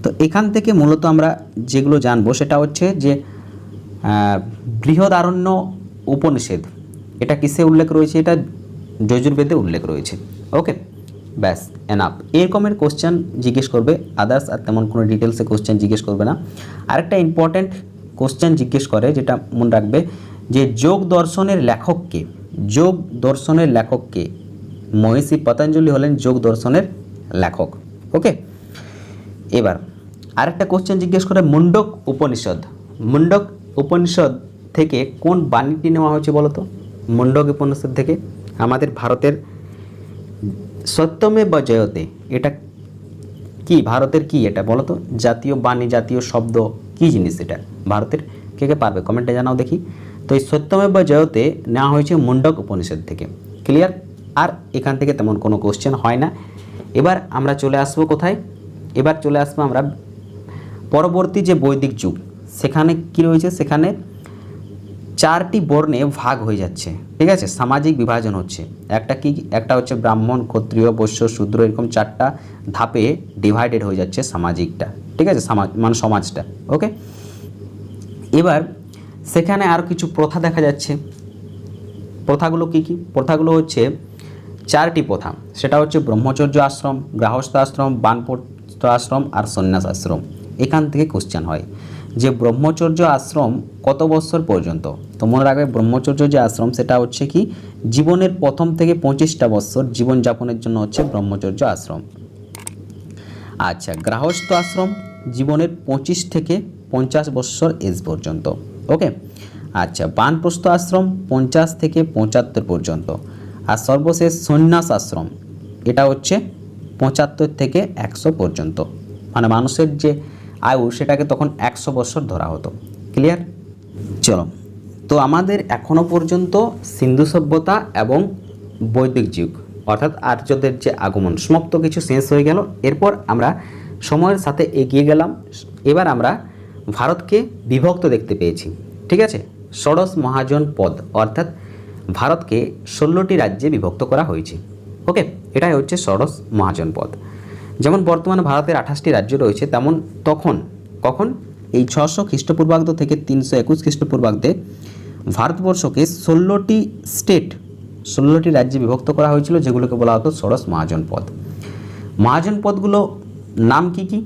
তো এখান থেকে মূলত আমরা যেগুলো জানবো সেটা হচ্ছে যে বৃহদারণ্য উপনিষেধ, এটা কিসে উল্লেখ রয়েছে? এটা যজুর্বেদে উল্লেখ রয়েছে। ওকে, ব্যাস এনাফ। এরকমের কোশ্চেন জিজ্ঞেস করবে, আদার্স আর তেমন কোনো ডিটেলসে কোশ্চেন জিজ্ঞেস করবে না। আরেকটা ইম্পর্ট্যান্ট কোশ্চেন জিজ্ঞেস করে, যেটা মনে রাখবে, যে যোগ দর্শনের লেখককে, যোগ দর্শনের লেখককে, মহর্ষি পতঞ্জলি হলেন যোগ দর্শনের লেখক। ওকে, এবার আরেকটা কোশ্চেন জিজ্ঞেস করে মুন্ডক উপনিষদ। মুন্ডক উপনিষদ থেকে কোন বাণীটি নেওয়া হয়েছে বলো তো? মুন্ডক উপনিষদ থেকে আমাদের ভারতের সত্যমেব জয়তে, এটা কি ভারতের কি এটা বলো তো? জাতীয় বাণী, জাতীয় শব্দ, কি জিনিস এটা ভারতের? কে কে পারবে কমেন্টে জানাও দেখি। তো এই সত্যমেব জয়তে নেওয়া হয়েছে মুন্ডক উপনিষদ থেকে। ক্লিয়ার? আর এখান থেকে তেমন কোনো কোশ্চেন হয় না। এবার আমরা চলে আসবো কোথায়? এবার চলে আসবো আমরা পরবর্তী যে বৈদিক যুগ, সেখানে কি রয়েছে? সেখানে 4টি বর্ণে ভাগ হয়ে যাচ্ছে। ঠিক আছে, সামাজিক বিভাজন হচ্ছে। একটা কি? একটা হচ্ছে ব্রাহ্মণ, ক্ষত্রিয়, বৈশ্য, শূদ্র, এরকম 4টা ধাপে ডিভাইডেড হয়ে যাচ্ছে সামাজিকটা। ঠিক আছে, মানে সমাজটা। ওকে, এবার সেখানে আর কিছু প্রথা দেখা যাচ্ছে। প্রথাগুলো কি কি? প্রথাগুলো হচ্ছে 4টি প্রথা, সেটা হচ্ছে ব্রহ্মচর্য আশ্রম, গৃহস্থ আশ্রম, বানপ্রস্থ আশ্রম আর সন্ন্যাস আশ্রম। এখান থেকে কোশ্চেন হয় যে ব্রহ্মচর্য আশ্রম কত বছর পর্যন্ত? তো মনে রাখবে, ব্রহ্মচর্য যে আশ্রম সেটা হচ্ছে কি জীবনের প্রথম থেকে 25টা বছর জীবনযাপনের জন্য হচ্ছে ব্রহ্মচর্য আশ্রম। আচ্ছা, গৃহস্থ আশ্রম জীবনের 25 থেকে 50 বছর এজ পর্যন্ত। ওকে, আচ্ছা, বানপ্রস্থ আশ্রম 50 থেকে 75 পর্যন্ত। আর সর্বশেষ সন্ন্যাস আশ্রম, এটা হচ্ছে 75 থেকে 100 পর্যন্ত। মানে মানুষের যে আয়ু সেটাকে তখন 100 বছর ধরা হতো। ক্লিয়ার? চলো, তো আমাদের এখনো পর্যন্ত সিন্ধু সভ্যতা এবং বৈদিক যুগ অর্থাৎ আর্যদের যে আগমন সমস্ত কিছু শেষ হয়ে গেল। এরপর আমরা সময়ের সাথে এগিয়ে গেলাম। এবার আমরা ভারতকে বিভক্ত দেখতে পেয়েছি, ঠিক আছে। ষোড়শ মহাজন পদ অর্থাৎ ভারতকে 16টি রাজ্যে বিভক্ত করা হয়েছে। ওকে, এটাই হচ্ছে ষোড়শ মহাজন পদ। যেমন বর্তমানে ভারতের 28টি রাজ্য রয়েছে, তেমন কখন এই 600 খ্রিস্টপূর্বাব্দ থেকে 321 খ্রিস্টপূর্বাব্দে ভারতবর্ষকে 16টি রাজ্যে বিভক্ত করা হয়েছিল, যেগুলোকে বলা হতো ষোড়শ মহাজন পদ। মহাজন পদগুলো নাম কি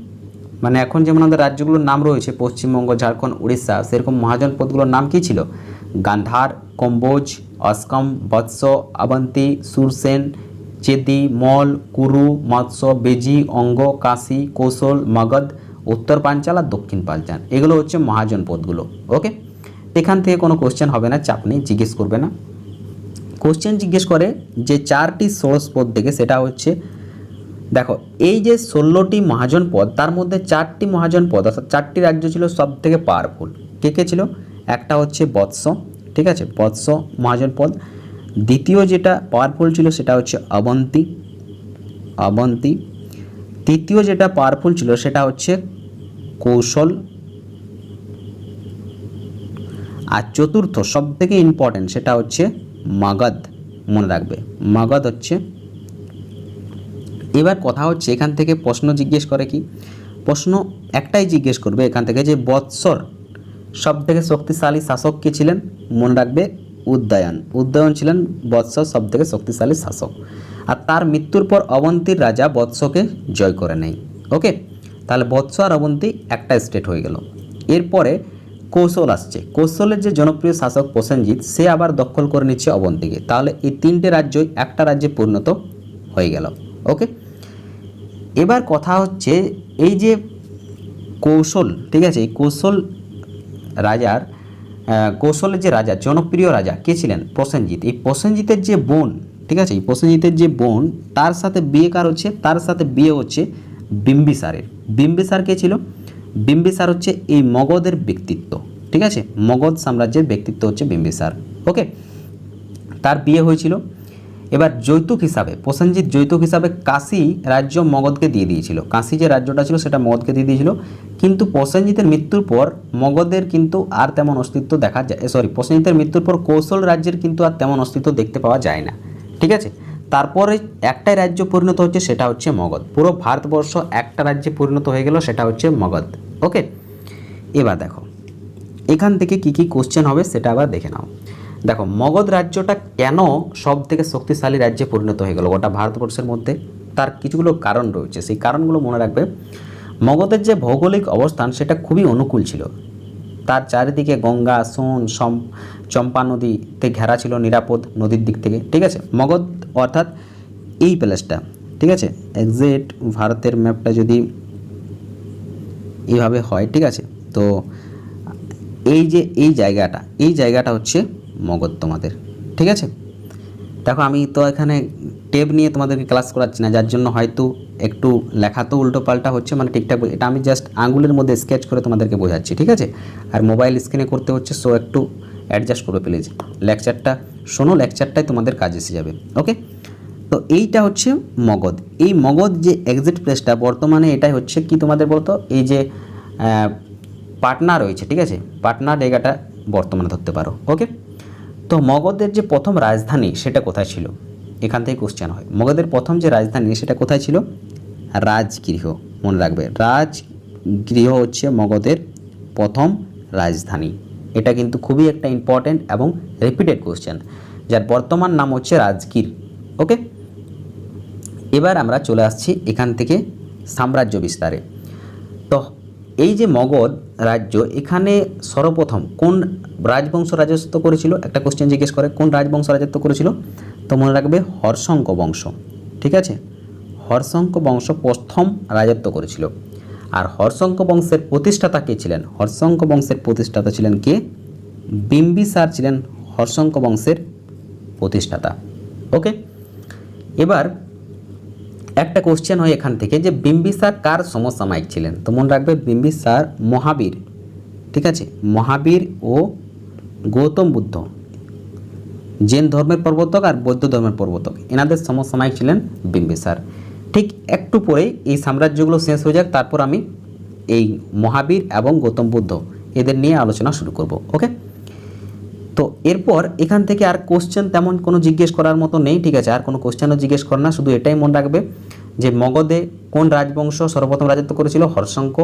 মানে এখন যেমন আমাদের রাজ্যগুলোর নাম রয়েছে পশ্চিমবঙ্গ, ঝাড়খণ্ড, উড়িষ্যা, সেরকম মহাজন পদগুলোর নাম কি ছিল? গান্ধার, কম্বোজ, অস্কম, বৎস, অবন্তী, সুরসেন, চেদি, মল, কুরু, মৎস্য, বেজি, অঙ্গ, কাশী, কৌশল, মগধ, উত্তর পাঞ্চাল আর দক্ষিণ পাঞ্চাল, এগুলো হচ্ছে মহাজন পদগুলো। ওকে, এখান থেকে কোনো কোশ্চেন হবে না, চাপ নেই, জিজ্ঞেস করবে না। কোশ্চেন জিজ্ঞেস করে যে 4টি ষোড়শ পদ থেকে, সেটা হচ্ছে দেখো এই যে 16টি মহাজন পদ, তার মধ্যে 4টি মহাজন পদ অর্থাৎ 4টি রাজ্য ছিল সব থেকে পাওয়ারফুল। কে ছিল? একটা হচ্ছে বৎস, ঠিক আছে, বৎস মহাজন পদ। দ্বিতীয় যেটা পাওয়ারফুল ছিল সেটা হচ্ছে অবন্তী। তৃতীয় যেটা পাওয়ারফুল ছিল সেটা হচ্ছে কৌশল। আর চতুর্থ সব থেকে ইম্পর্টেন্ট সেটা হচ্ছে মগধ। মনে রাখবে, মগধ হচ্ছে। এবার কথা হচ্ছে এখান থেকে প্রশ্ন জিজ্ঞেস করে কি? প্রশ্ন একটাই জিজ্ঞেস করবে এখান থেকে যে বৎসর সব থেকে শক্তিশালী শাসক কে ছিলেন? মনে রাখবে উদয়ন ছিলেন বৎসর সব থেকে শক্তিশালী শাসক। আর তার মৃত্যুর পর অবন্তীর রাজা বৎসকে জয় করে নেয়। ওকে, তাহলে বৎস আর অবন্তী একটা স্টেট হয়ে গেল। এরপরে কৌশল আসছে। কৌশলের যে জনপ্রিয় শাসক প্রসেনজিৎ, সে আবার দখল করে নিচ্ছে অবন্তীকে। তাহলে এই 3টে রাজ্যই একটা রাজ্যে পরিণত হয়ে গেল। ওকে, এবার কথা হচ্ছে এই যে কৌশল, ঠিক আছে, এই কৌশলের যে রাজা, জনপ্রিয় রাজা কে ছিলেন? প্রসেনজিৎ। এই প্রসেনজিতের যে বোন, ঠিক আছে, এই প্রসেনজিতের যে বোন, তার সাথে বিয়ে কার হচ্ছে? তার সাথে বিয়ে হচ্ছে বিম্বিসারের। বিম্বিসার কে ছিল? বিম্বিসার হচ্ছে এই মগধের ব্যক্তিত্ব, ঠিক আছে, মগধ সাম্রাজ্যের ব্যক্তিত্ব হচ্ছে বিম্বিসার। ওকে, তার বিয়ে হয়েছিল। এবার যৌতুক হিসাবে প্রসেনজিৎ যৌতুক হিসাবে কাশী রাজ্য মগধকে দিয়ে দিয়েছিল। কাশী যে রাজ্যটা ছিল সেটা মগধকে দিয়ে দিয়েছিল। কিন্তু প্রসেনজিতের মৃত্যুর পর মগধের কিন্তু আর তেমন অস্তিত্ব দেখা যায়, প্রসেনজিতের মৃত্যুর পর কৌশল রাজ্যের কিন্তু আর তেমন অস্তিত্ব দেখতে পাওয়া যায় না, ঠিক আছে। তারপরে একটাই রাজ্য পরিণত হচ্ছে, সেটা হচ্ছে মগধ। পুরো ভারতবর্ষ একটা রাজ্যে পরিণত হয়ে গেল, সেটা হচ্ছে মগধ। ওকে, এবার দেখো এখান থেকে কি কোশ্চেন হবে সেটা আবার দেখে নাও। দেখো মগধ রাজ্যটা কেন সব থেকে শক্তিশালী রাজ্যে পরিণত হয়ে গেল গোটা ভারতবর্ষের মধ্যে? তার কিছুগুলো কারণ রয়েছে, সেই কারণগুলো মনে রাখবে। মগধের যে ভৌগোলিক অবস্থান সেটা খুবই অনুকূল ছিল। তার চারিদিকে গঙ্গা, সোন, চম্পা নদীতে ঘেরা ছিল, নিরাপদ নদীর দিক থেকে, ঠিক আছে। মগধ অর্থাৎ এই প্লেসটা, ঠিক আছে, এক্সাক্ট ভারতের ম্যাপটা যদি এইভাবে হয়, ঠিক আছে, তো এই জায়গাটা হচ্ছে মগধ তোমাদের, ঠিক আছে। দেখো আমি তো এখানে টেপ নিয়ে তোমাদেরকে ক্লাস করাচ্ছি না, যার জন্য হয়তো একটু লেখা তো উল্টো পাল্টা হচ্ছে, মানে ঠিকঠাক এটা আমি জাস্ট আঙুলের মধ্যে স্কেচ করে তোমাদেরকে বোঝাচ্ছি, ঠিক আছে। আর মোবাইল স্ক্রিনে করতে হচ্ছে, সো একটু অ্যাডজাস্ট করবে প্লিজ। লেকচারটা শোনো, লেকচারটাই তোমাদের কাজে এসে যাবে। ওকে, তো এইটা হচ্ছে মগধ। এই মগধ যে এক্সাক্ট প্লেসটা বর্তমানে এটাই হচ্ছে কি তোমাদের বলতো, এই যে পাটনা রয়েছে, ঠিক আছে, পাটনা জায়গাটা বর্তমানে ধরতে পারো। ওকে, তো মগধের যে প্রথম রাজধানী সেটা কোথায় ছিল? এখান থেকে কোশ্চেন হয়। মগধের প্রথম যে রাজধানী সেটা কোথায় ছিল? রাজগৃহ। মনে রাখবে, রাজগৃহ হচ্ছে মগধের প্রথম রাজধানী। এটা কিন্তু খুবই একটা ইম্পর্টেন্ট এবং রিপিটেড কোশ্চেন, যার বর্তমান নাম হচ্ছে রাজগীর। ওকে, এবার আমরা চলে আসছি এখান থেকে সাম্রাজ্য বিস্তারে। তো এই যে মগধ রাজ্য, এখানে সর্বপ্রথম কোন রাজবংশ রাজত্ব করেছিল? একটা কোশ্চেন জিজ্ঞেস করে কোন রাজবংশ রাজত্ব করেছিল, তো মনে রাখবে হর্ষঙ্ক বংশ, ঠিক আছে। হর্ষঙ্ক বংশ প্রথম রাজত্ব করেছিল। আর হর্ষঙ্ক বংশের প্রতিষ্ঠাতা কে ছিলেন? হর্ষঙ্ক বংশের প্রতিষ্ঠাতা ছিলেন কে? বিম্বিসার ছিলেন হর্ষঙ্ক বংশের প্রতিষ্ঠাতা। ওকে, এবার একটা কোশ্চেন হয় এখান থেকে যে বিম্বিসার কার সমসাময়িক ছিলেন? তো মনে রাখবে বিম্বিসার মহাবীর, ঠিক আছে, মহাবীর ও গৌতম বুদ্ধ জৈন ধর্মের প্রবর্তক আর বৌদ্ধ ধর্মের প্রবর্তক, এনাদের সমসাময়িক ছিলেন বিম্বিসার। ঠিক একটু পরেই এই সাম্রাজ্যগুলো শেষ হয়ে যাক, তারপর আমি এই মহাবীর এবং গৌতম বুদ্ধ এদের নিয়ে আলোচনা শুরু করব। ওকে, তো এরপর এখান থেকে আর কোশ্চেন তেমন কোনো জিজ্ঞেস করার মতো নেই, ঠিক আছে, আর কোনো কোশ্চেনও জিজ্ঞেস করে না, শুধু এটাই মনে রাখবে যে মগধে কোন রাজবংশ সর্বপ্রথম রাজত্ব করেছিল? হর্ষঙ্ক।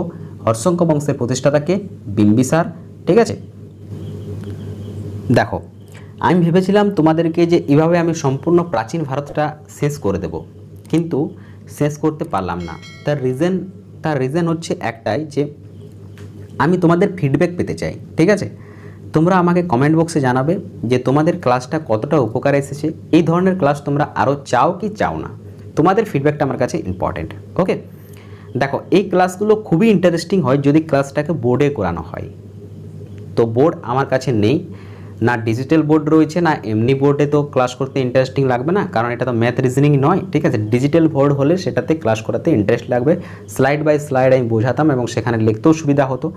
হর্ষঙ্ক বংশের প্রতিষ্ঠাতাকে বিম্বিসার, ঠিক আছে। দেখো, আমি ভেবেছিলাম তোমাদেরকে যে এভাবে আমি সম্পূর্ণ প্রাচীন ভারতটা শেষ করে দেব, কিন্তু শেষ করতে পারলাম না। তার রিজন হচ্ছে একটাই, যে আমি তোমাদের ফিডব্যাক পেতে চাই, ঠিক আছে। তোমরা আমাকে কমেন্ট বক্সে জানাবে যে তোমাদের ক্লাসটা কতটা উপকার এসেছে, এই ধরনের ক্লাস তোমরা আরও চাও কি চাও না। তোমাদের ফিডব্যাকটা আমার কাছে ইম্পর্টেন্ট। ওকে, দেখো, এই ক্লাসগুলো খুবই ইন্টারেস্টিং হয় যদি ক্লাসটাকে বোর্ডে করানো হয়। তো বোর্ড আমার কাছে নেই, না ডিজিটাল বোর্ড রয়েছে, না এমনি বোর্ডে তো ক্লাস করতে ইন্টারেস্টিং লাগবে না, কারণ এটা তো ম্যাথ রিজনিং নয়, ঠিক আছে। ডিজিটাল বোর্ড হলে সেটাতে ক্লাস করাতে ইন্টারেস্ট লাগবে, স্লাইড বাই স্লাইড আমি বোঝাতাম এবং সেখানে লিখতেও সুবিধা হতো,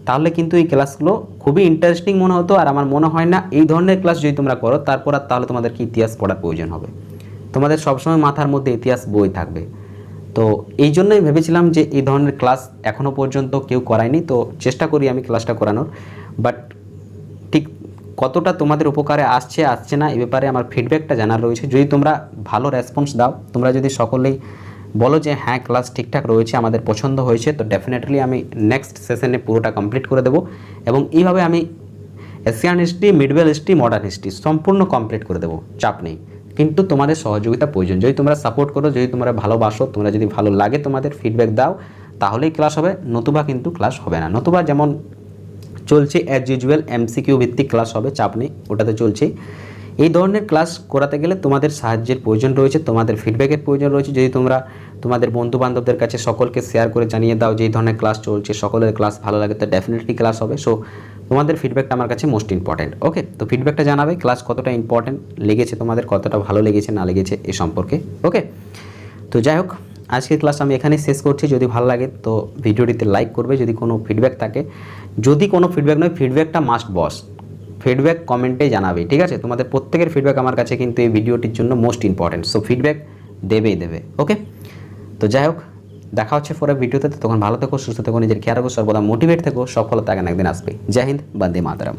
তাহলে কিন্তু এই ক্লাসগুলো খুবই ইন্টারেস্টিং মনে হতো। আর আমার মনে হয় না এই ধরনের ক্লাস যদি তোমরা করো তারপর আর তাহলে তোমাদেরকে ইতিহাস পড়ার প্রয়োজন হবে, তোমাদের সবসময় মাথার মধ্যে ইতিহাস বই থাকবে। তো এই জন্যই ভেবেছিলাম যে এই ধরনের ক্লাস এখনও পর্যন্ত কেউ করায়নি, তো চেষ্টা করি আমি ক্লাসটা করানোর। বাট ঠিক কতটা তোমাদের উপকারে আসছে না, এ ব্যাপারে আমার ফিডব্যাকটা জানার রয়েছে। যদি তোমরা ভালো রেসপন্স দাও, তোমরা যদি সকলেই বলো যে হ্যাঁ ক্লাস ঠিকঠাক রয়েছে, আমাদের পছন্দ হয়েছে, তো ডেফিনেটলি আমি নেক্সট সেশনে পুরোটা কমপ্লিট করে দেবো এবং এইভাবে আমি Asian history, medieval history, modern history সম্পূর্ণ কমপ্লিট করে দেবো, চাপ নেই। কিন্তু তোমাদের সহযোগিতা প্রয়োজন, যদি তোমরা সাপোর্ট করো, যদি তোমরা ভালোবাসো, তোমরা যদি ভালো লাগে, তোমাদের ফিডব্যাক দাও, তাহলেই ক্লাস হবে, নতুবা কিন্তু ক্লাস হবে না। নতুবা যেমন চলছে অ্যাজ ইউজুয়াল এমসিকিউ ভিত্তিক ক্লাস হবে, চাপ নেই, ওটাতে চলছেই। এই ধরনের ক্লাস করাতে গেলে তোমাদের সাহায্যের প্রয়োজন রয়েছে, তোমাদের ফিডব্যাকের প্রয়োজন রয়েছে। যদি তোমরা তোমাদের বন্ধুবান্ধবদের কাছে সকলকে শেয়ার করে জানিয়ে দাও যে এই ধরনের ক্লাস চলছে, সকলের ক্লাস ভালো লাগে, তো ডেফিনেটলি ক্লাস হবে। সো তোমাদের ফিডব্যাকটা আমার কাছে মোস্ট ইম্পর্টেন্ট। ওকে, তো ফিডব্যাকটা জানাবে ক্লাস কতটা ইম্পর্টেন্ট লেগেছে, তোমাদের কতটা ভালো লেগেছে না লেগেছে এ সম্পর্কে। ওকে, তো যাই হোক, আজকের ক্লাস আমি এখানেই শেষ করছি। যদি ভালো লাগে তো ভিডিওটিতে লাইক করবে, যদি কোনো ফিডব্যাক থাকে, যদি কোনো ফিডব্যাক নয়, ফিডব্যাকটা মাস্ট বস, ফিডব্যাক কমেন্টে জানাবে, ঠিক আছে। তোমাদের প্রত্যেকের ফিডব্যাক আমার কাছে কিন্তু এই ভিডিওটির জন্য মোস্ট ইম্পর্টেন্ট, সো ফিডব্যাক দেবে। ওকে, তো যাই হোক, দেখা হচ্ছে পরের ভিডিওতে। তখন ভালো থেকো, সুস্থ থেকো, নিজের খেয়াল রাখো, সর্বদা মোটিভেট থেকো, সফলতা একদিন আসবে। জয় হিন্দ, বন্দে মাতরম।